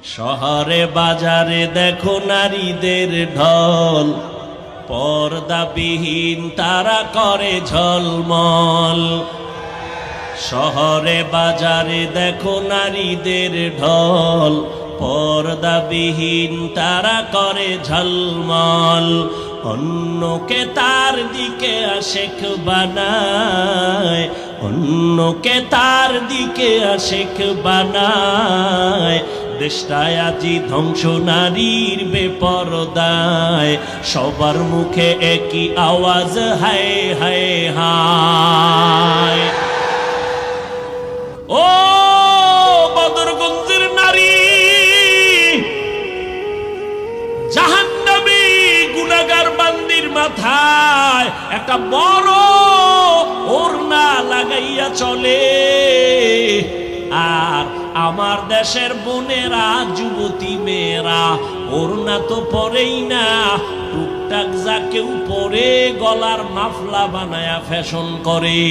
শহরে বাজারে দেখো নারীদের ঢল, পর্দাবিহীন তারা করে ঝলমল। শহরে বাজারে দেখো নারীদের ঢল, পর্দাবিহীন তারা করে ঝলমল। অন্যকে তার দিকে আশেক বানায়, অন্যকে তার দিকে আশেক বানায়। দেশটায় আজি ধ্বংস নারীর বেপরদায়, সবার মুখে একই আওয়াজ হায় হায় হায়। ও বদরগঞ্জের নারী, জাহান্নামী গুনাহগার বান্দির মাথায় একটা বড় ওড়না লাগাইয়া চলে। আর আমার দেশের বোনেরা, যুবতী মেয়েরা ওড়না তো পরেই না, টুকটাক যা কেউ পরে গলার মাফলা বানায়া ফ্যাশন করে।